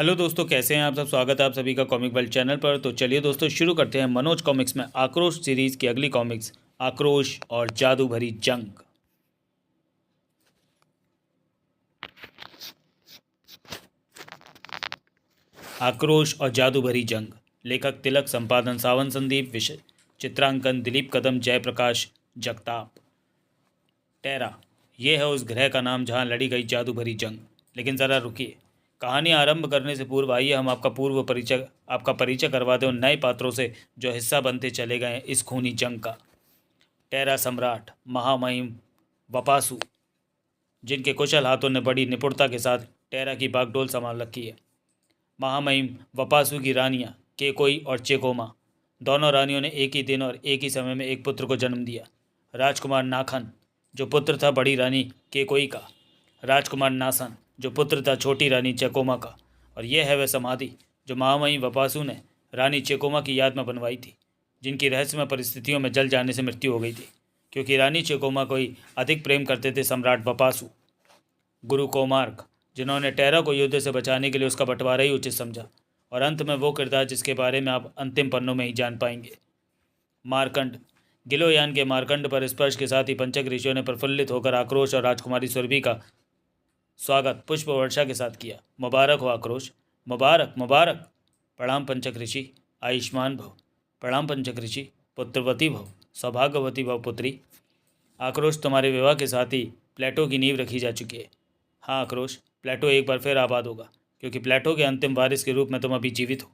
Hello दोस्तों, कैसे हैं आप सब। स्वागत है आप सभी का कॉमिक वर्ल्ड चैनल पर। तो चलिए दोस्तों शुरू करते हैं मनोज कॉमिक्स में आक्रोश सीरीज़ की अगली कॉमिक्स, आक्रोश और जादू भरी जंग। आक्रोश और जादू भरी जंग। लेखक तिलक, संपादन सावन संदीप, विषय चित्रांकन दिलीप कदम, जयप्रकाश जगताप। टेरा, ये है उस ग्रह का नाम जहाँ लड़ी गई जादू भरी जंग। लेकिन ज़रा रुकिए, कहानी आरंभ करने से पूर्व आइए हम आपका परिचय करवा दें उन नए पात्रों से जो हिस्सा बनते चले गए इस खूनी जंग का। टेरा सम्राट महामहिम वपासु, जिनके कुशल हाथों ने बड़ी निपुणता के साथ टेरा की बागडोर संभाल रखी है। महामहिम वपासु की रानियां केकोई और चेकोमा, दोनों रानियों ने एक ही दिन और एक ही समय में एक पुत्र को जन्म दिया। राजकुमार नाखन, जो पुत्र था बड़ी रानी केकोई का। राजकुमार नासन, जो पुत्र था छोटी रानी चेकोमा का। और यह है वह समाधि जो महामहिम वपासु ने रानी चेकोमा की याद में बनवाई थी, जिनकी रहस्यमय परिस्थितियों में जल जाने से मृत्यु हो गई थी, क्योंकि रानी चेकोमा को ही अधिक प्रेम करते थे सम्राट वपासु। गुरु कोमार्क, जिन्होंने टेरा को युद्ध से बचाने के लिए उसका बंटवारा ही उचित समझा। और अंत में वो किरदार जिसके बारे में आप अंतिम पन्नों में ही जान पाएंगे। मार्कंड, गिलोयान के मार्कंड पर स्पर्श के साथ ही पंचक ऋषियों ने प्रफुल्लित होकर आक्रोश और राजकुमारी सुरभि का स्वागत पुष्प वर्षा के साथ किया। मुबारक हो आक्रोश, मुबारक मुबारक। प्रणाम पंचक ऋषि, आयुष्मान भव। प्रणाम पंचक ऋषि, पुत्रवती भव, सौभाग्यवती भव पुत्री। आक्रोश, तुम्हारे विवाह के साथ ही प्लेटो की नींव रखी जा चुकी है। हाँ आक्रोश, प्लेटो एक बार फिर आबाद होगा, क्योंकि प्लेटो के अंतिम वारिस के रूप में तुम अभी जीवित हो।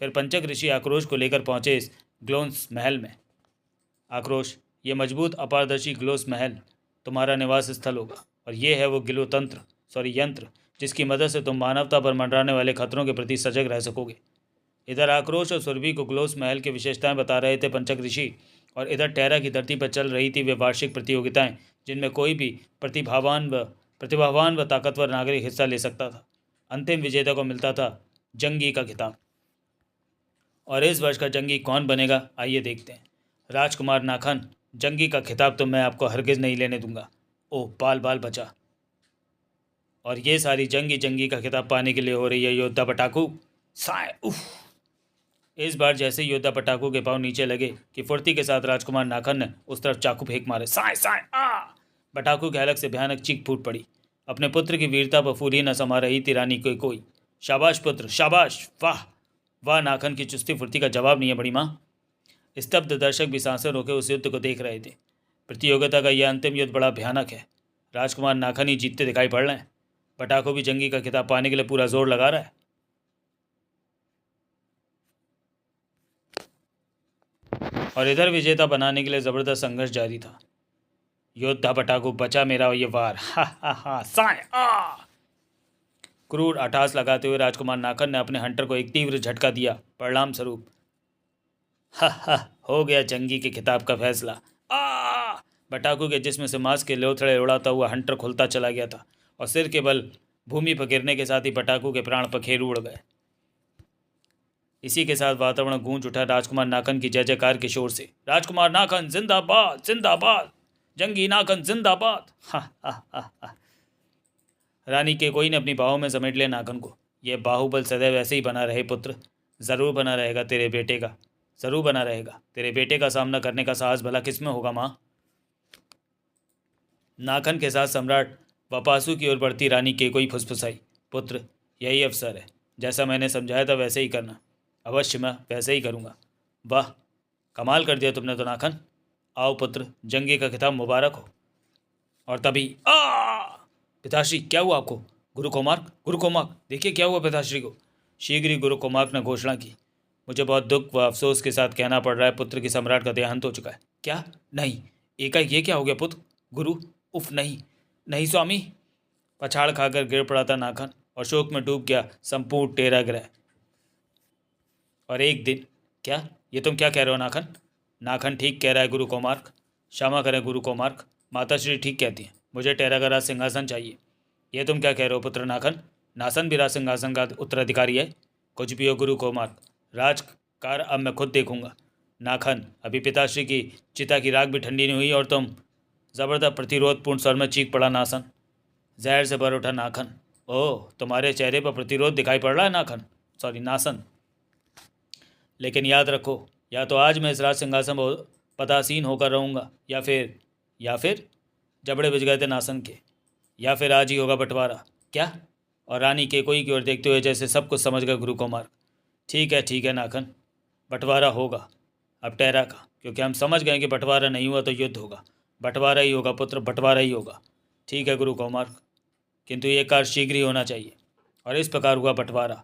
फिर पंचक ऋषि आक्रोश को लेकर पहुंचे इस ग्लोन्स महल में। आक्रोश, ये मजबूत अपारदर्शी ग्लोस महल तुम्हारा निवास स्थल होगा, और ये है वो यंत्र जिसकी मदद से तुम मानवता पर मंडराने वाले खतरों के प्रति सजग रह सकोगे। इधर आक्रोश और सुरभि को ग्लोस महल की विशेषताएं बता रहे थे पंचक ऋषि, और इधर टेरा की धरती पर चल रही थी वे वार्षिक प्रतियोगिताएं, जिनमें कोई भी प्रतिभावान व ताकतवर नागरिक हिस्सा ले सकता था। अंतिम विजेता को मिलता था जंगी का खिताब। और इस वर्ष का जंगी कौन बनेगा, आइए देखते हैं। राजकुमार नाखन, जंगी का खिताब तो मैं आपको हरगिज़ नहीं लेने दूंगा। ओह बाल बाल बचा। और ये सारी जंगी का खिताब पाने के लिए हो रही है योद्धा पटाकू। साय उफ। इस बार जैसे योद्धा पटाकू के पांव नीचे लगे कि फुर्ती के साथ राजकुमार नाखन ने उस तरफ चाकू फेंक मारे। साय साय आ। पटाकू के हलक से भयानक चीख फूट पड़ी। अपने पुत्र की वीरता पर फूली न समा रही थी रानी कोई। शाबाश पुत्र शाबाश, वाह वाह। नाखन की चुस्ती फुर्ती का जवाब नहीं है बड़ी माँ। स्तब्ध दर्शक भी सांसें रोके उस युद्ध को देख रहे थे। प्रतियोगिता का यह अंतिम युद्ध बड़ा भयानक है। राजकुमार नाखन ही जीतते दिखाई पड़ रहे हैं। पटाखो भी जंगी का खिताब पाने के लिए पूरा जोर लगा रहा है। और इधर विजेता बनाने के लिए जबरदस्त संघर्ष जारी था। योद्धा पटाखो, बचा मेरा ये वार। हा हा हा साय आ। क्रूर अट्टहास लगाते हुए राजकुमार नाखन ने अपने हंटर को एक तीव्र झटका दिया। परिणाम स्वरूप हा हा हो गया जंगी के खिताब का फैसला। आ। पटाखो के जिस्म से मांस के लोथड़े उड़ाता हुआ हंटर खुलता चला गया था, और सिर के बल भूमि पर गिरने के साथ ही पटाखू के प्राण पखेरु उड़ गए। इसी के साथ वातावरण गूंज उठा राजकुमार नाखन की जय जयकार के शोर से। राजकुमार नाखन जिंदाबाद जिंदाबाद, जंगी नाखन जिंदाबाद। हा हा हा हा। रानी के कोई ने अपनी बाहों में समेट लिया नाखन को। यह बाहुबल सदैव ऐसे ही बना रहे पुत्र, जरूर बना रहेगा तेरे बेटे का, जरूर बना रहेगा। तेरे बेटे का सामना करने का साहस भला किसमें होगा माँ। नाखन के साथ सम्राट वपासु की ओर बढ़ती रानी केकोई फुसफुसाई। पुत्र, यही अवसर है, जैसा मैंने समझाया था वैसे ही करना। अवश्य मैं वैसे ही करूँगा। वाह कमाल कर दिया तुमने तो नाखन। आओ पुत्र, जंगी का खिताब मुबारक हो। और तभी पिताश्री, क्या हुआ आपको। गुरु कोमार्क देखिए क्या हुआ पिताश्री को। शीघ्र ही गुरु कोमार्क ने घोषणा की। मुझे बहुत दुख व अफसोस के साथ कहना पड़ रहा है पुत्र की सम्राट का देहांत हो चुका है। क्या? नहीं, एकाएक ये क्या हो गया पुत्र। गुरु, उफ नहीं नहीं स्वामी। पछाड़ खाकर गिर पड़ा था नाखन, और शोक में डूब गया संपूर्ण टेरा ग्रह। और एक दिन, क्या ये तुम क्या कह रहे हो नाखन। नाखन ठीक कह रहा है गुरु कोमार्क। क्षमा करें गुरु कोमार्क, माताश्री ठीक कहती हैं। मुझे टेरा का राज सिंहासन चाहिए। ये तुम क्या कह रहे हो पुत्र नाखन। नासन भी राज सिंहासन का उत्तराधिकारी है। कुछ भी हो गुरु कोमार्क, राजकार अब मैं खुद देखूंगा। नाखन, अभी पिताश्री की चिता की राख भी ठंडी नहीं हुई और तुम। जबरदस्त प्रतिरोधपूर्ण स्वर में चीख पड़ा नासन। जहर से भर उठा नाखन। ओह, तुम्हारे चेहरे पर प्रतिरोध दिखाई पड़ रहा है नाखन, सॉरी नासन। लेकिन याद रखो, या तो आज मैं इस राज सिंहासन पर पदासीन होकर रहूँगा, या फिर जबड़े बज गए थे नासन के, या फिर आज ही होगा बंटवारा। क्या? और रानी केकोई की ओर देखते हुए जैसे सब कुछ समझ गए गुरु कुमार। ठीक है नाखन, बंटवारा होगा अब टेरा का, क्योंकि हम समझ गए कि बंटवारा नहीं हुआ तो युद्ध होगा। बंटवारा ही होगा पुत्र, बंटवारा ही होगा। ठीक है गुरु कुमार, किंतु ये कार्य शीघ्र ही होना चाहिए। और इस प्रकार हुआ बंटवारा।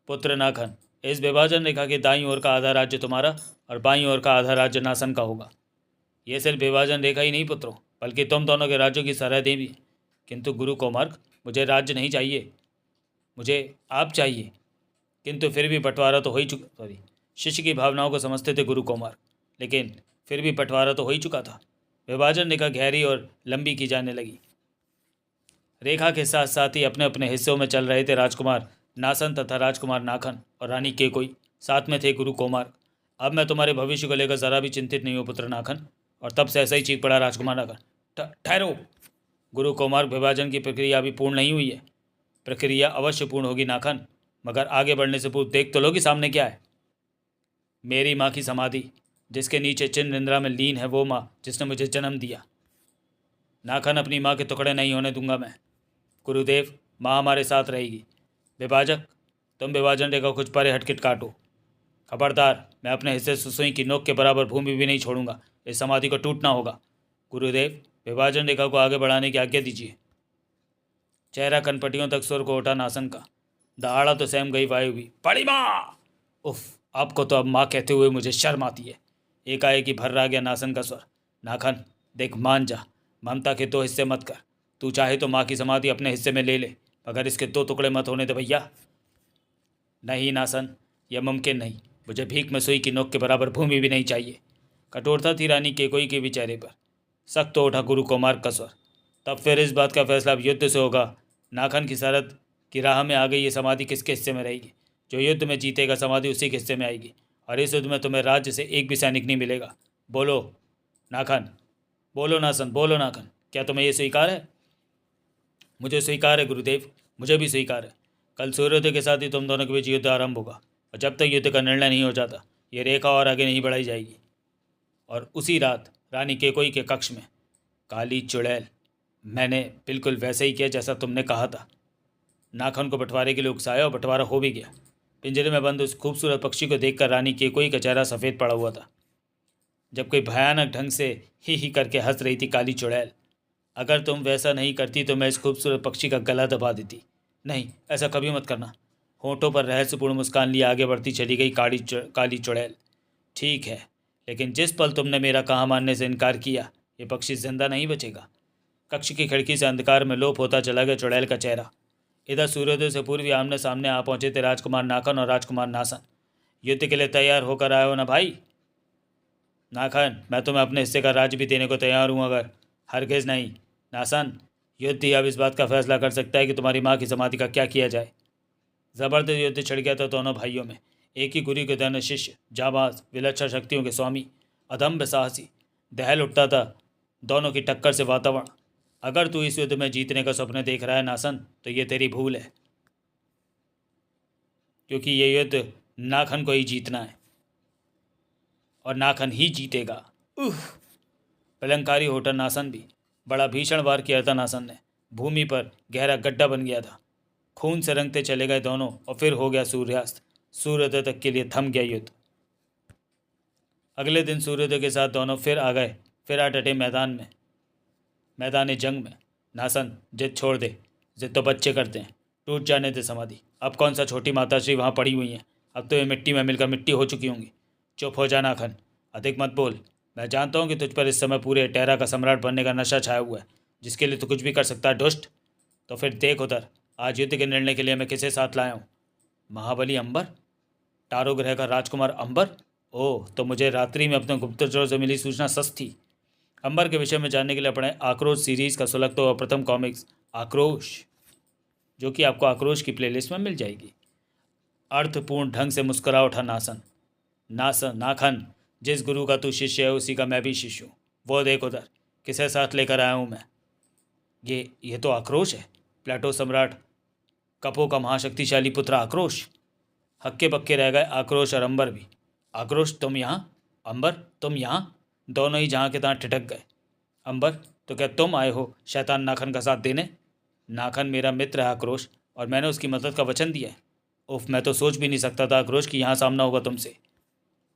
पुत्र नाखन, इस विभाजन रेखा के दाईं ओर का आधा राज्य तुम्हारा और बाईं ओर का आधा राज्य नासन का होगा। ये सिर्फ विभाजन रेखा ही नहीं पुत्रों, बल्कि तुम दोनों के राज्यों की सरहदें भी। किंतु गुरु कोमार्क, मुझे राज्य नहीं चाहिए, मुझे आप चाहिए। किंतु फिर भी बंटवारा तो हो ही चुका, सॉरी, शिष्य की भावनाओं को समझते थे गुरु कोमार्क, लेकिन फिर भी बंटवारा तो हो ही चुका था। विभाजन रेखा गहरी और लंबी की जाने लगी। रेखा के साथ साथ ही अपने अपने हिस्सों में चल रहे थे राजकुमार नासन तथा राजकुमार नाखन और रानी केकोई, साथ में थे गुरु कोमार। अब मैं तुम्हारे भविष्य को लेकर ज़रा भी चिंतित नहीं हूँ पुत्र नाखन। और तब से ऐसा ही चीख पड़ा राजकुमार नाखन। ठहरो गुरु कोमार, विभाजन की प्रक्रिया अभी पूर्ण नहीं हुई है। प्रक्रिया अवश्य पूर्ण होगी नाखन, मगर आगे बढ़ने से पूर्व देख तो लो कि सामने क्या है। मेरी माँ की समाधि, जिसके नीचे चिन्ह निंद्रा में लीन है वो माँ जिसने मुझे जन्म दिया। नाखन, अपनी माँ के टुकड़े नहीं होने दूंगा मैं। गुरुदेव, माँ हमारे साथ रहेगी। विभाजक, तुम विभाजन रेखा कुछ परे हटकिट काटो। खबरदार, मैं अपने हिस्से से सुई की नोक के बराबर भूमि भी नहीं छोड़ूंगा। इस समाधि को टूटना होगा। गुरुदेव, विभाजन रेखा को आगे बढ़ाने की आज्ञा दीजिए। चेहरा कनपटियों तक सुर को उठा नासन का। दहाड़ा तो सहम गई वायु भी। बड़ी माँ! उफ, आपको तो अब माँ कहते हुए मुझे शर्म आती है। एकाएक ही भर्रा गया नासन का स्वर। नाखन, देख, मान जा, ममता के 2 हिस्से मत कर। तू चाहे तो माँ की समाधि अपने हिस्से में ले ले, मगर इसके 2 टुकड़े मत होने दे भैया। नहीं नासन, यह मुमकिन नहीं। मुझे भीख में सुई की नोक के बराबर भूमि भी नहीं चाहिए। कठोरता थी रानी केकोई के भी चेहरे पर। सख्त तो उठा गुरु कुमार का स्वर। तब फिर इस बात का फैसला अब युद्ध से होगा। नाखन की सरहद की राह में आ गई। ये समाधि किसके हिस्से में रहेगी? जो युद्ध में जीतेगा समाधि उसी के हिस्से में आएगी। और इस युद्ध में तुम्हें राज्य से एक भी सैनिक नहीं मिलेगा। बोलो नाखन, बोलो नासन, बोलो नाखन, क्या तुम्हें ये स्वीकार है? मुझे स्वीकार है गुरुदेव, मुझे भी स्वीकार है। कल सूर्योदय के साथ ही तुम दोनों के बीच युद्ध आरंभ होगा, और जब तक युद्ध का निर्णय नहीं हो जाता ये रेखा और आगे नहीं बढ़ाई जाएगी। और उसी रात रानी केकोई के कक्ष में, काली चुड़ैल, मैंने बिल्कुल वैसे ही किया जैसा तुमने कहा था। नाखन को बंटवारे के लिए उकसाया और बंटवारा हो भी गया। पिंजरे में बंद उस खूबसूरत पक्षी को देखकर रानी केकोई का चेहरा सफ़ेद पड़ा हुआ था, जबकि भयानक ढंग से ही करके हंस रही थी काली चुड़ैल। अगर तुम वैसा नहीं करती तो मैं इस खूबसूरत पक्षी का गला दबा देती। नहीं, ऐसा कभी मत करना। होठों पर रहस्यपूर्ण मुस्कान लिए आगे बढ़ती चली गई काली चुड़ैल। ठीक है, लेकिन जिस पल तुमने मेरा कहा मानने से इनकार किया, ये पक्षी जिंदा नहीं बचेगा। कक्ष की खिड़की से अंधकार में लोप होता चला गया चुड़ैल का चेहरा। इधर सूर्योदय से पूर्व ही आमने सामने आ पहुंचे थे राजकुमार नाखन और राजकुमार नासन। युद्ध के लिए तैयार होकर आए हो ना भाई? नाखन, मैं तुम्हें अपने हिस्से का राज्य भी देने को तैयार हूँ, अगर हरगिज़ नहीं। नासन, युद्ध ही अब इस बात का फैसला कर सकता है कि तुम्हारी माँ की समाधि का क्या किया जाए। जबरदस्त युद्ध छिड़ गया था दोनों भाइयों में। एक ही गुरु के दोनों शिष्य, जाबाज, विलक्षण शक्तियों के स्वामी, अदम्य साहसी। दहल उठता था दोनों की टक्कर से वातावरण। अगर तू इस युद्ध में जीतने का सपने देख रहा है नासन, तो ये तेरी भूल है, क्योंकि ये युद्ध नाखन को ही जीतना है और नाखन ही जीतेगा। उह! प्रलंकारी होटल नासन भी बड़ा भीषण वार किया था नासन ने। भूमि पर गहरा गड्ढा बन गया था। खून से रंगते चले गए दोनों और फिर हो गया सूर्यास्त। सूर्योदय तक के लिए थम गया युद्ध। अगले दिन सूर्योदय के साथ दोनों फिर आ गए, फिर आ डटे मैदान जंग में। नासन, जिद छोड़ दे। जिद तो बच्चे करते हैं। टूट जाने दे समाधि। अब कौन सा छोटी माताश्री वहाँ पड़ी हुई हैं? अब तो ये मिट्टी में मिलकर मिट्टी हो चुकी होंगी। चुप हो जा नाखन, अधिक मत बोल। मैं जानता हूँ कि तुझ पर इस समय पूरे टेरा का सम्राट बनने का नशा छाया हुआ है, जिसके लिए तू कुछ भी कर सकता है, दुष्ट। तो फिर देख उधर, आज युद्ध के निर्णय के लिए मैं किसे साथ लाया हूँ? महाबली अंबर, टारो ग्रह का राजकुमार अंबर। ओह, तो मुझे रात्रि में अपने गुप्तचरों से मिली सूचना सच थी। अंबर के विषय में जानने के लिए अपने आक्रोश सीरीज़ का सुलगता हुआ प्रथम कॉमिक्स आक्रोश, जो कि आपको आक्रोश की प्लेलिस्ट में मिल जाएगी। अर्थपूर्ण ढंग से मुस्कुरा उठा नाखन, जिस गुरु का तू शिष्य है उसी का मैं भी शिष्य हूँ। वो देख उधर, किसे साथ लेकर आया हूँ मैं। ये तो आक्रोश है, प्लेटो सम्राट कपो का महाशक्तिशाली पुत्र आक्रोश। हक्के बक्के रह गए आक्रोश और अंबर भी। आक्रोश तुम यहाँ, अंबर तुम यहाँ, दोनों ही जहाँ के तहाँ ठिठक गए। अंबर तो क्या तुम आए हो शैतान नाखन का साथ देने? नाखन मेरा मित्र है आक्रोश, और मैंने उसकी मदद का वचन दिया है। उफ, मैं तो सोच भी नहीं सकता था आक्रोश कि यहाँ सामना होगा तुमसे।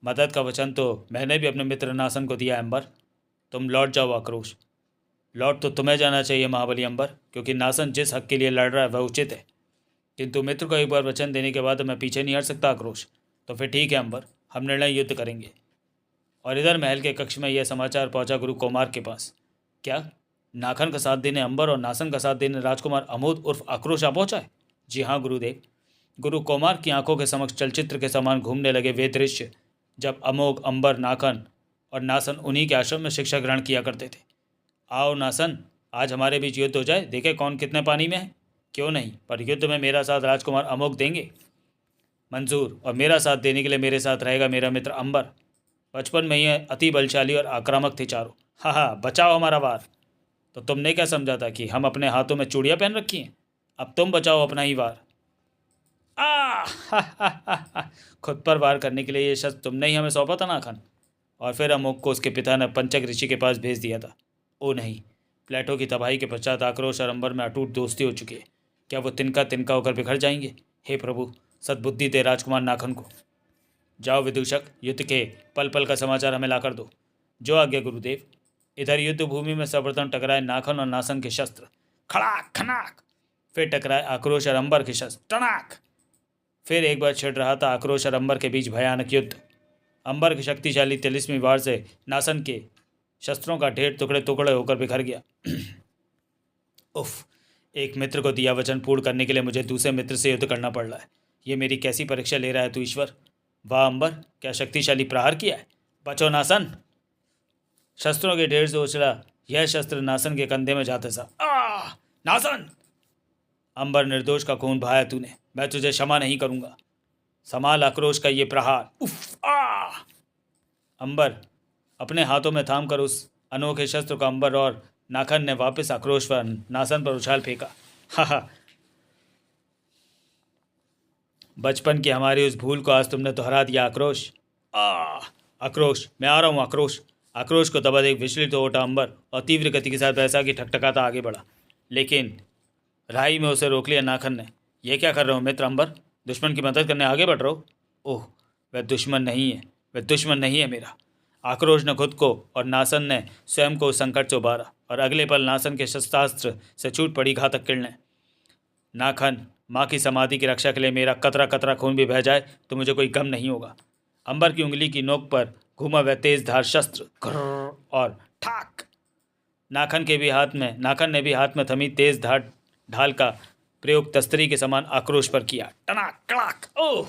मदद का वचन तो मैंने भी अपने मित्र नासन को दिया है अंबर। तुम लौट जाओ आक्रोश। लौट तो तुम्हें जाना चाहिए महाबली अंबर, क्योंकि नासन जिस हक के लिए लड़ रहा है वह उचित है। किंतु मित्र को एक बार वचन देने के बाद मैं पीछे नहीं हट सकता आक्रोश। तो फिर ठीक है अंबर, हम निर्णय युद्ध करेंगे। और इधर महल के कक्ष में यह समाचार पहुंचा गुरु कोमार के पास। क्या नाखन का साथ देने अंबर और नासन का साथ देने राजकुमार अमोद उर्फ आक्रोश आ पहुंचा है? जी हाँ गुरुदेव। गुरु कोमार की आंखों के समक्ष चलचित्र के समान घूमने लगे वे दृश्य जब अमोघ अंबर, नाखन और नासन उन्हीं के आश्रम में शिक्षा ग्रहण किया करते थे। आओ नासन, आज हमारे बीच युद्ध हो जाए, देखे कौन कितने पानी में है। क्यों नहीं, पर युद्ध में मेरा साथ राजकुमार अमोघ देंगे। मंजूर, और मेरा साथ देने के लिए मेरे साथ रहेगा मेरा मित्र अंबर। बचपन में ही अति बलशाली और आक्रामक थे चारों। हाँ हाँ, बचाओ हमारा वार। तो तुमने क्या समझा था कि हम अपने हाथों में चूड़ियाँ पहन रखी हैं? अब तुम बचाओ अपना ही वार। खुद पर वार करने के लिए ये शस्त्र तुमने ही हमें सौंपा था नाखन। और फिर अमोक को उसके पिता ने पंचक ऋषि के पास भेज दिया था। ओ नहीं, प्लेटो की तबाही के पश्चात आक्रोश और अंबर में अटूट दोस्ती हो चुकी है। क्या वो तिनका तिनका होकर बिखर जाएंगे? हे प्रभु, सद्बुद्धि दे राजकुमार नाखन को। जाओ विदूषक, युद्ध के पल पल का समाचार हमें लाकर दो। जो आज्ञा गुरुदेव। इधर युद्ध भूमि में सर्वप्रथम टकराए नाखन और नासन के शस्त्र। खड़ाक खनाक। फिर टकराए आक्रोश और अंबर के शस्त्र। टनाक। फिर एक बार छिड़ रहा था आक्रोश और अंबर के बीच भयानक युद्ध। अंबर के शक्तिशाली तिलिस्मी वार से नासन के शस्त्रों का ढेर टुकड़े टुकड़े होकर बिखर गया। उफ, एक मित्र को दिया वचन पूर्ण करने के लिए मुझे दूसरे मित्र से युद्ध करना पड़ रहा है। ये मेरी कैसी परीक्षा ले रहा है तू ईश्वर। वाह अंबर, क्या शक्तिशाली प्रहार किया है। बचो नासन। शस्त्रों के ढेर से उछला यह शस्त्र नासन के कंधे में जाते सा। नासन! अंबर, निर्दोष का खून बहाया तूने, मैं तुझे क्षमा नहीं करूंगा। समाल आक्रोश का ये प्रहार। उफ! अंबर, अपने हाथों में थाम कर उस अनोखे शस्त्र का अंबर और नाखन ने वापस आक्रोश पर नासन पर उछाल फेंका। हा, बचपन की हमारी उस भूल को आज तुमने दोहरा दिया आक्रोश। आक्रोश, मैं आ रहा हूँ आक्रोश। आक्रोश को दबा देख विचलित हो उठा अंबर और तीव्र गति के साथ वैसा कि ठकठकाता आगे बढ़ा, लेकिन राही में उसे रोक लिया नाखन ने। यह क्या कर रहे हो मित्र अंबर? दुश्मन की मदद करने आगे बढ़ रहे हो? ओह, वह दुश्मन नहीं है, वह दुश्मन नहीं है मेरा। आक्रोश ने खुद को और नासन ने स्वयं को संकट से उबारा और अगले पल नासन के शस्त्रास्त्र से छूट पड़ी घातक किरणें। नाखन, माँ की समाधि की रक्षा के लिए मेरा कतरा कतरा खून भी बह जाए तो मुझे कोई गम नहीं होगा। अंबर की उंगली की नोक पर घूमा वह तेज धार शस्त्र और ठाक। नाखन ने भी हाथ में थमी तेज धार ढाल का प्रयोग तस्तरी के समान आक्रोश पर किया। टनाक कड़ाक। ओह!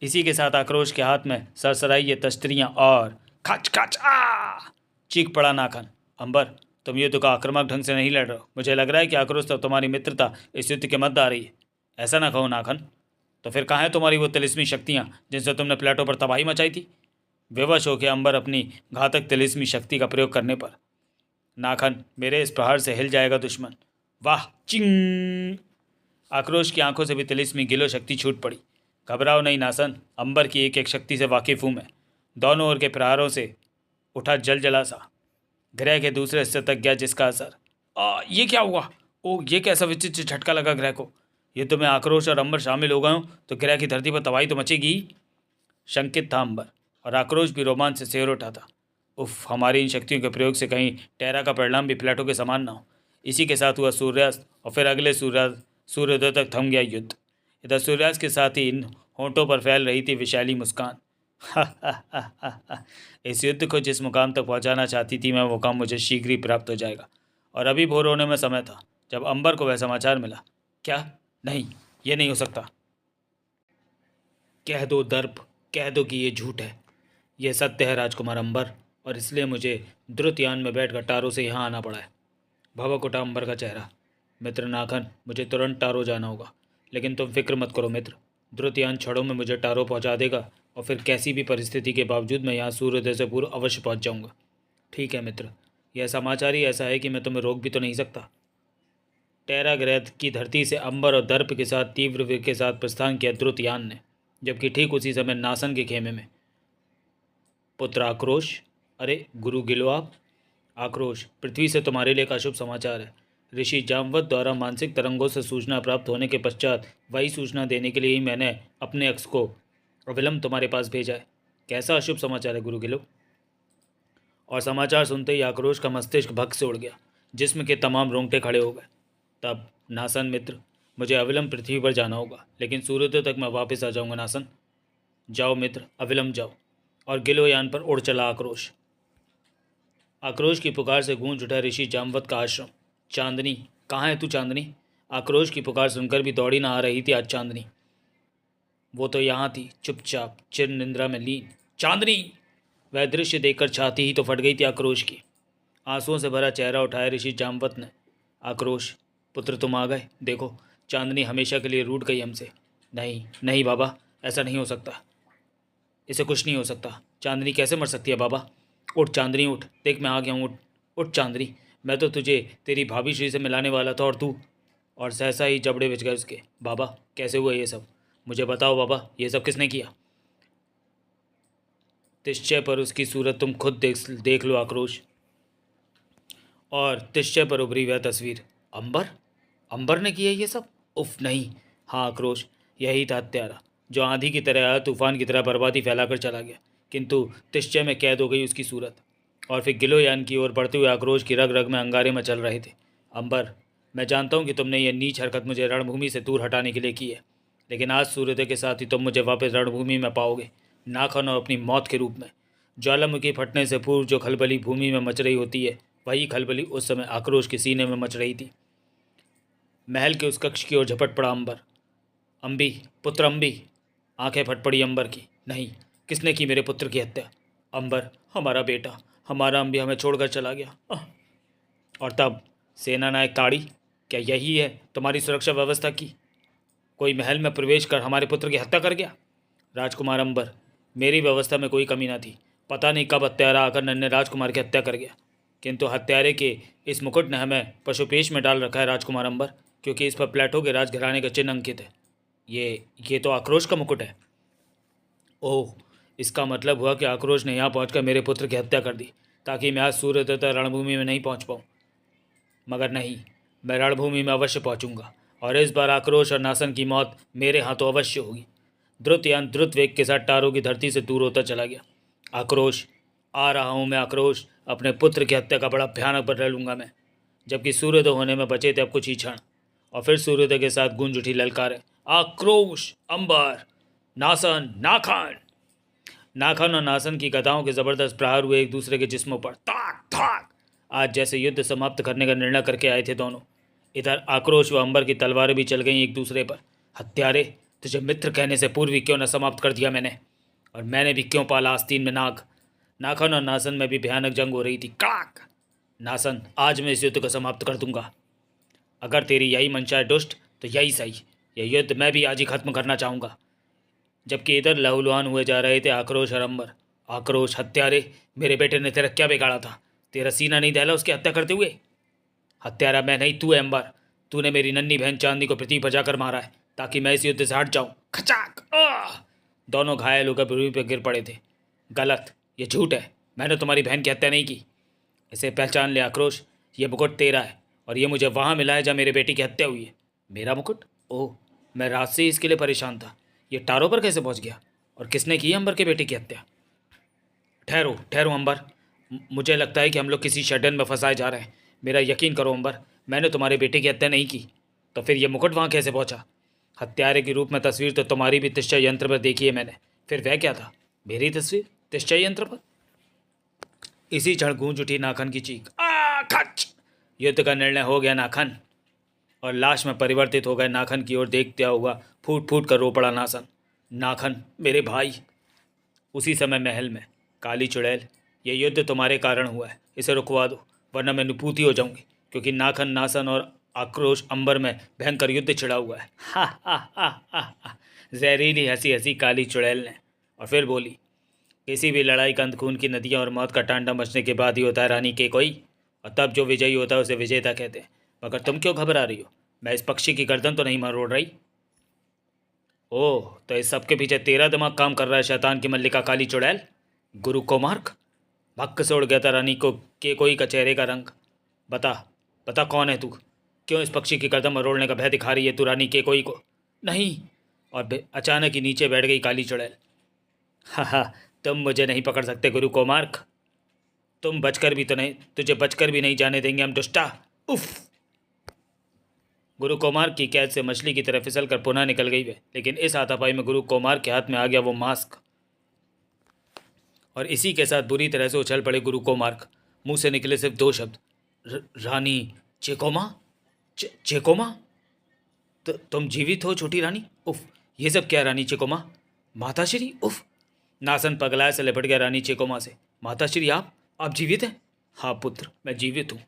इसी के साथ आक्रोश के हाथ में सरसराई ये तस्तरियां और खच खच। चीख पड़ा नाखन। अंबर, तुम युद्ध का आक्रामक ढंग से नहीं लड़ रहे हो। मुझे लग रहा है कि आक्रोश तो तुम्हारी मित्रता इस युद्ध के मध्य आ रही है। ऐसा ना कहो नाखन। तो फिर कहाँ है तुम्हारी वो तिलिस्मी शक्तियाँ जिनसे तुमने प्लेटो पर तबाही मचाई थी? विवश हो गया अंबर अपनी घातक तिलिस्मी शक्ति का प्रयोग करने पर। नाखन, मेरे इस प्रहार से हिल जाएगा दुश्मन। वाह! चिंग! आक्रोश की आंखों से भी तिलिस्मी गिलो शक्ति छूट पड़ी। घबराओ नहीं नासन, अंबर की एक एक शक्ति से वाकिफ हूँ मैं। दोनों ओर के प्रहारों से उठा जला सा ग्रह के दूसरे हिस्से तक गया जिसका असर। ये क्या हुआ? ओ, ये कैसा विचित्र झटका लगा ग्रह को। युद्ध में आक्रोश और अंबर शामिल हो गए हों तो ग्रह की धरती पर तबाही तो मचेगी ही। शंकित था अंबर और आक्रोश भी रोमांच से सिर उठा था। उफ, हमारी इन शक्तियों के प्रयोग से कहीं टेरा का परिणाम भी प्लेटो के समान ना हो। इसी के साथ हुआ सूर्यास्त और फिर अगले सूर्योदय तक थम गया युद्ध। इधर सूर्यास्त के साथ ही इन होंठों पर फैल रही थी विशाली मुस्कान। इस युद्ध को जिस मुकाम तक पहुंचाना चाहती थी मैं, वो काम मुझे शीघ्र ही प्राप्त हो जाएगा। और अभी भोर होने में समय था जब अंबर को वह समाचार मिला। क्या? नहीं, ये नहीं हो सकता। कह दो दर्प, कह दो कि ये झूठ है। यह सत्य है राजकुमार अंबर, और इसलिए मुझे द्रुतयान में बैठकर टारो से यहाँ आना पड़ा है। भवक उठा अंबर का चेहरा। मित्र नाखन, मुझे तुरंत टारो जाना होगा, लेकिन तुम फिक्र मत करो मित्र। द्रुतयान क्षणों में मुझे टारो पहुँचा देगा और फिर कैसी भी परिस्थिति के बावजूद मैं यहाँ सूर्योदय से पूर्व अवश्य पहुँच जाऊँगा। ठीक है मित्र, यह समाचार ही ऐसा है कि मैं तुम्हें रोक भी तो नहीं सकता। टेरा ग्रह की धरती से अंबर और दर्प के साथ तीव्र वेग के साथ प्रस्थान किया द्रुतयान ने, जबकि ठीक उसी समय नासन के खेमे में पुत्र आक्रोश। अरे गुरु गिलो आप। आक्रोश, पृथ्वी से तुम्हारे लिए एक अशुभ समाचार है। ऋषि जामवत द्वारा मानसिक तरंगों से सूचना प्राप्त होने के पश्चात वही सूचना देने के लिए ही मैंने अपने अक्ष को अविलंब तुम्हारे पास भेजा है। कैसा अशुभ समाचार है गुरु गिलो? और समाचार सुनते ही आक्रोश का मस्तिष्क भग से उड़ गया, जिस्म के तमाम रोंगटे खड़े हो गए। तब नासन मित्र, मुझे अविलंब पृथ्वी पर जाना होगा, लेकिन सूर्योदय तक मैं वापस आ जाऊंगा। नासन, जाओ मित्र, अविलंब जाओ। और गिलो यान पर उड़ चला आक्रोश। आक्रोश की पुकार से गूंज उठा ऋषि जामवत का आश्रम। चांदनी, कहाँ है तू चांदनी? आक्रोश की पुकार सुनकर भी दौड़ी ना आ रही थी आज चांदनी। वो तो यहाँ थी, चुपचाप चिर निंद्रा में लीन। चांदनी! वह दृश्य देखकर छाती ही तो फट गई थी आक्रोश की। आंसुओं से भरा चेहरा उठाया ऋषि जामवत ने। आक्रोश, पुत्र तुम आ गए। देखो, चांदनी हमेशा के लिए रूठ गई हमसे। नहीं नहीं बाबा, ऐसा नहीं हो सकता। इसे कुछ नहीं हो सकता। चांदनी कैसे मर सकती है बाबा? उठ चांदनी उठ, देख मैं आ गया हूँ। उठ उठ चांदनी, मैं तो तुझे तेरी भाभी श्री से मिलाने वाला था और तू। और सहसा ही जबड़े बिछ गए उसके। बाबा कैसे हुआ ये सब? मुझे बताओ बाबा, ये सब किसने किया? तिश्चय पर उसकी सूरत तुम खुद देख लो आक्रोश। और तिश्चय पर उभरी वह तस्वीर। अंबर? अंबर ने किया ये सब? उफ नहीं। हाँ आक्रोश, यही था हत्यारा, जो आंधी की तरह आया, तूफान की तरह बर्बादी फैलाकर चला गया, किंतु तिश्चय में कैद हो गई उसकी सूरत। और फिर गिलोयान की ओर बढ़ते हुए आक्रोश की रग रग में अंगारे मचल रहे थे। अंबर, मैं जानता हूँ कि तुमने ये नीच हरकत मुझे रणभूमि से दूर हटाने के लिए की है, लेकिन आज सूर्योदय के साथ ही तुम मुझे वापस रणभूमि में पाओगे, नाखन और अपनी मौत के रूप में। ज्वालामुखी फटने से पूर्व जो खलबली भूमि में मच रही होती है, वही खलबली उस समय आक्रोश के सीने में मच रही थी। महल के उस कक्ष की ओर झपट पड़ा अंबर। अम्बी, पुत्र अम्बी। आंखें फट पड़ी अंबर की। नहीं, किसने की मेरे पुत्र की हत्या? अंबर, हमारा बेटा, हमारा अम्बी हमें छोड़कर चला गया। और तब सेना नायक ताड़ी, क्या यही है तुम्हारी सुरक्षा व्यवस्था की? कोई महल में प्रवेश कर हमारे पुत्र की हत्या कर गया? राजकुमार अंबर, मेरी व्यवस्था में कोई कमी न थी। पता नहीं कब हत्यारा आकर नन्हे राजकुमार की हत्या कर गया, किंतु हत्यारे के इस मुकुट ने हमें पशुपेश में डाल रखा है राजकुमार अंबर, क्योंकि इस पर प्लेटो के राजघराने का चिन्ह अंकित है। ये तो आक्रोश का मुकुट है। ओह, इसका मतलब हुआ कि आक्रोश ने यहाँ पहुंचकर मेरे पुत्र की हत्या कर दी, ताकि मैं आज सूर्योदय तक रणभूमि में नहीं पहुंच पाऊँ। मगर नहीं, मैं रणभूमि में अवश्य पहुंचूंगा, और इस बार आक्रोश और नासन की मौत मेरे हाथों अवश्य होगी। द्रुतयान द्रुत वेग के साथ टारों की धरती से दूर होता चला गया। आक्रोश, आ रहा हूँ मैं आक्रोश, अपने पुत्र की हत्या का बड़ा भयानक बदला लूंगा मैं। जबकि सूर्योदय होने में बचे थे अब कुछ ही क्षण, और फिर सूर्योदय के साथ गूंज उठी ललकारें। आक्रोश, अंबर, नासन, नाखन। नाखन और नासन की गदाओं के जबरदस्त प्रहार हुए एक दूसरे के जिस्मों पर। ताक ताक। आज जैसे युद्ध समाप्त करने का निर्णय करके आए थे दोनों। इधर आक्रोश व अंबर की तलवारें भी चल गईं एक दूसरे पर। हत्यारे, तुझे मित्र कहने से पूर्व ही क्यों न समाप्त कर दिया मैंने? और मैंने भी क्यों पाला आस्तीन में नाग? नाखन और नासन में भी भयानक जंग हो रही थी। काक। नासन, आज मैं इस युद्ध को समाप्त कर दूंगा। अगर तेरी यही मंशा है दुष्ट, तो यही सही, यह युद्ध मैं भी आज ही खत्म करना चाहूँगा। जबकि इधर लहूलुहान हुए जा रहे थे आक्रोश और अंबर। आक्रोश, हत्यारे, मेरे बेटे ने तेरा क्या बिगाड़ा था? तेरा सीना नहीं दहला उसकी हत्या करते हुए? हत्यारा मैं नहीं, तू है अंबर। तूने मेरी नन्ही बहन चांदनी को पृथ्वी पर जाकर मारा है, ताकि मैं इस युद्ध से हट जाऊं। खचाक। दोनों घायल होकर पृथ्वी पर गिर पड़े थे। गलत, ये झूठ है, मैंने तुम्हारी बहन की हत्या नहीं की। इसे पहचान ले आक्रोश, ये मुकुट तेरा है, और ये मुझे वहाँ मिला है जहाँ मेरे बेटी की हत्या हुई है। मेरा मुकुट? ओह, मैं रात से ही इसके लिए परेशान था। ये टारों पर कैसे पहुँच गया? और किसने की अंबर के बेटे की हत्या? ठहरो ठहरो अंबर, मुझे लगता है कि हम लोग किसी षड्यंत्र में फंसाए जा रहे हैं। मेरा यकीन करो अंबर, मैंने तुम्हारे बेटे की हत्या नहीं की। तो फिर ये मुकुट वहाँ कैसे पहुँचा? हत्यारे के रूप में तस्वीर तो तुम्हारी भी तिश्चय यंत्र पर देखी है मैंने। फिर वह क्या था? मेरी तस्वीर तिश्चय यंत्र पर? इसी क्षण गूंज उठी नाखन की चीख। खच! युद्ध का निर्णय हो गया नाखन। और लाश में परिवर्तित हो गए नाखन की ओर देखते हुआ फूट फूट कर रो पड़ा नासन। नाखन, मेरे भाई। उसी समय महल में, काली चुड़ैल, ये युद्ध तुम्हारे कारण हुआ है, इसे रुकवा दो, वरना मैं नुपूती हो जाऊंगी, क्योंकि नाखन, नासन और आक्रोश अंबर में भयंकर युद्ध छिड़ा हुआ है। हा हा हा हा हा। जहरीली हंसी हंसी काली चुड़ैल ने, और फिर बोली, किसी भी लड़ाई का अंत खून की नदियाँ और मौत का टांडा मचने के बाद ही होता है रानी के कोई, और तब जो विजयी होता है उसे विजेता कहते हैं। मगर तुम क्यों घबरा रही हो? मैं इस पक्षी की गर्दन तो नहीं मरोड़ रही। ओह, तो इस सब के पीछे तेरा दिमाग काम कर रहा है, शैतान की मल्लिका काली चुड़ैल। गुरु कोमार्क भक्क से उड़ गया था रानी को के कोई का चेहरे का रंग। बता, बता कौन है तू? क्यों इस पक्षी की गर्दन मरोड़ने का भय दिखा रही है तू रानी के कोई को? नहीं। और अचानक ही नीचे बैठ गई काली चुड़ैल। हा, तुम मुझे नहीं पकड़ सकते गुरु कोमार्क। तुझे बचकर भी नहीं जाने देंगे हम दुष्टा। उफ। गुरु कोमार की कैद से मछली की तरह फिसल कर पुनः निकल गई वे, लेकिन इस हाथापाई में गुरु कोमार के हाथ में आ गया वो मास्क, और इसी के साथ बुरी तरह से उछल पड़े गुरु कोमार्क। मुंह से निकले सिर्फ दो शब्द, रानी चेकोमा। चेकोमा, तुम जीवित हो छोटी रानी? उफ, ये सब क्या रानी चेकोमा? माताश्री, उफ। नासन पगलाए से लिपट गया रानी चेकोमा से। माताश्री, आप जीवित हैं? हाँ पुत्र, मैं जीवित हूँ।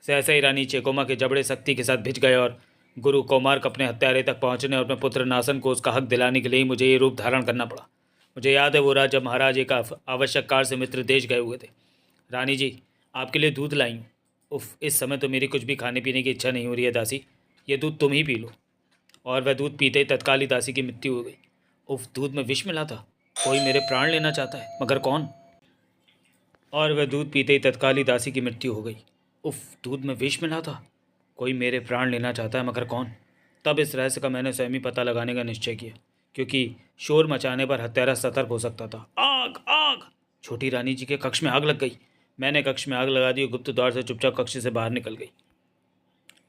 सहसा ही रानी चेकोमा के जबड़े सख्ती के साथ भिज गए और गुरु कोमार्क अपने हत्यारे तक पहुंचने और अपने पुत्र नासन को उसका हक दिलाने के लिए मुझे ये रूप धारण करना पड़ा। मुझे याद है वो रात जब महाराज एक आवश्यक कार्य से मित्र देश गए हुए थे। रानी जी, आपके लिए दूध लाई हूँ। उफ, इस समय तो मेरी कुछ भी खाने पीने की इच्छा नहीं हो रही है दासी, ये दूध तुम ही पी लो। और वह दूध पीते ही तत्काल ही दासी की मृत्यु हो गई। उफ, दूध में विष मिला था, कोई मेरे प्राण लेना चाहता है, मगर कौन? और वह दूध पीते ही तत्काल ही दासी की मृत्यु हो गई। उफ, दूध में विष मिला था, कोई मेरे प्राण लेना चाहता है, मगर कौन? तब इस रहस्य का मैंने स्वयं ही पता लगाने का निश्चय किया, क्योंकि शोर मचाने पर हत्यारा सतर्क हो सकता था। आग, आग! छोटी रानी जी के कक्ष में आग लग गई। मैंने कक्ष में आग लगा दी और गुप्त द्वार से चुपचाप कक्ष से बाहर निकल गई।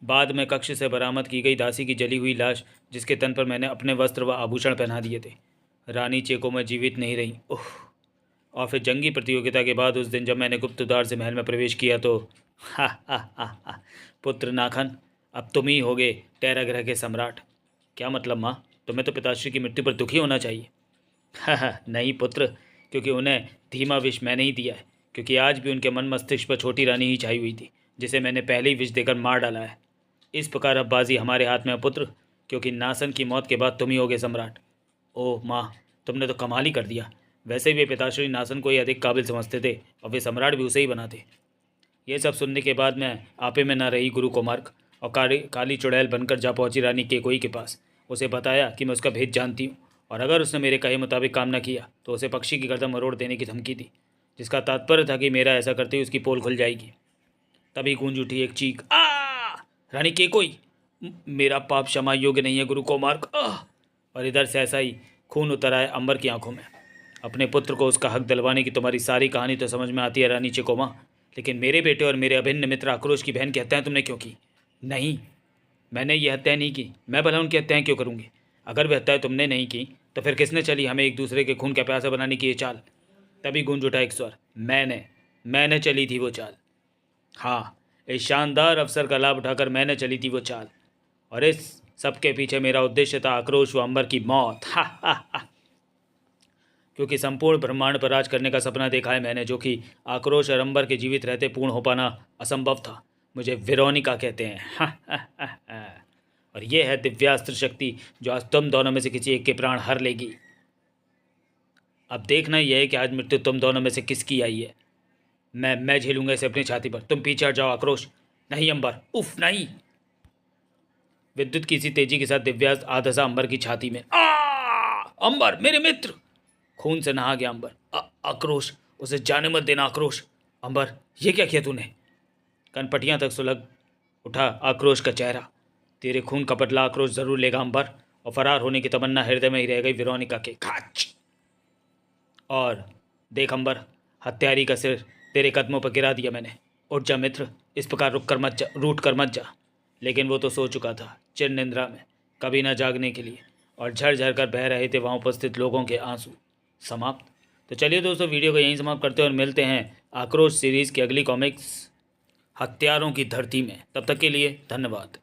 बाद में कक्ष से बरामद की गई दासी की जली हुई लाश, जिसके तन पर मैंने अपने वस्त्र व आभूषण पहना दिए थे। रानी चेको में जीवित नहीं रही। ओह! और फिर जंगी प्रतियोगिता के बाद उस दिन जब मैंने गुप्त द्वार से महल में प्रवेश किया तो हा हा हा हा, पुत्र नाखन, अब तुम ही होगे टेरा ग्रह के सम्राट। क्या मतलब माँ? तुम्हें तो पिताश्री की मृत्यु पर दुखी होना चाहिए। हा, नहीं पुत्र, क्योंकि उन्हें धीमा विष मैंने ही दिया है, क्योंकि आज भी उनके मन मस्तिष्क पर छोटी रानी ही छाई हुई थी, जिसे मैंने पहले ही विष देकर मार डाला है। इस प्रकार अब बाजी हमारे हाथ में है पुत्र, क्योंकि नासन की मौत के बाद तुम ही होगे सम्राट। ओह माँ, तुमने तो कमाल ही कर दिया। वैसे भी पिताश्री नासन को ही अधिक काबिल समझते थे और वे सम्राट भी उसे ही बनाते। ये सब सुनने के बाद मैं आपे में न रही गुरु कोमार्क, और काली चुड़ैल बनकर जा पहुंची रानी केकोई के पास। उसे बताया कि मैं उसका भेद जानती हूँ, और अगर उसने मेरे कहे मुताबिक काम न किया तो उसे पक्षी की गर्दन मरोड़ देने की धमकी दी, जिसका तात्पर्य था कि मेरा ऐसा करते ही उसकी पोल खुल जाएगी। तभी गूंज उठी एक चीख, आ! रानी केकोई, मेरा पाप क्षमा योग्य नहीं है गुरु कोमार्क। और इधर से ऐसा ही खून उतर आया अंबर की आंखों में। अपने पुत्र को उसका हक दिलवाने की तुम्हारी सारी कहानी तो समझ में आती है रानी चेकोमा, लेकिन मेरे बेटे और मेरे अभिन्न मित्र आक्रोश की बहन की हत्याएं तुमने क्यों की? नहीं, मैंने ये हत्याएं नहीं की। मैं भला उनकी हत्याएं क्यों करूँगी? अगर वे हत्याएं तुमने नहीं की तो फिर किसने चली हमें एक दूसरे के खून का प्यासा बनाने की ये चाल? तभी गूंज उठा एक स्वर, मैंने चली थी वो चाल। हाँ, इस शानदार अवसर का लाभ उठाकर मैंने चली थी वो चाल, और इस सबके पीछे मेरा उद्देश्य था आक्रोश व अंबर की मौत। हा हा हा, क्योंकि संपूर्ण ब्रह्मांड पर राज करने का सपना देखा है मैंने, जो कि आक्रोश और अंबर के जीवित रहते पूर्ण हो पाना असंभव था। मुझे वेरोनिका कहते हैं। हा, हा, हा, हा। और ये है दिव्यास्त्र शक्ति जो आज तुम दोनों में से किसी एक के प्राण हर लेगी। अब देखना यह है कि आज मृत्यु तुम दोनों में से किसकी आई है। मैं झेलूंगा इसे अपनी छाती पर। तुम पीछे हट जाओ आक्रोश। नहीं अंबर, उफ नहीं। विद्युत की सी तेजी के साथ दिव्यास्त्र आधसा अंबर की छाती में। अंबर मेरे मित्र! खून से नहा गया अंबर। आक्रोश, उसे जाने मत देना आक्रोश। अंबर, ये क्या किया तूने? कनपटियां तक सुलग उठा आक्रोश का चेहरा। तेरे खून का बदला आक्रोश जरूर लेगा अंबर। और फरार होने की तमन्ना हृदय में ही रह गई वेरोनिका के। खाच! और देख अंबर, हत्यारी का सिर तेरे कदमों पर गिरा दिया मैंने। उठ जा मित्र, इस प्रकार रूठ कर मत जा। लेकिन वो तो सो चुका था चिर निंद्रा में, कभी ना जागने के लिए, और झरझर कर बह रहे थे वहाँ उपस्थित लोगों के आंसू। समाप्त। तो चलिए दोस्तों, वीडियो को यहीं समाप्त करते हैं और मिलते हैं आक्रोश सीरीज़ की अगली कॉमिक्स हत्यारों की धरती में। तब तक के लिए धन्यवाद।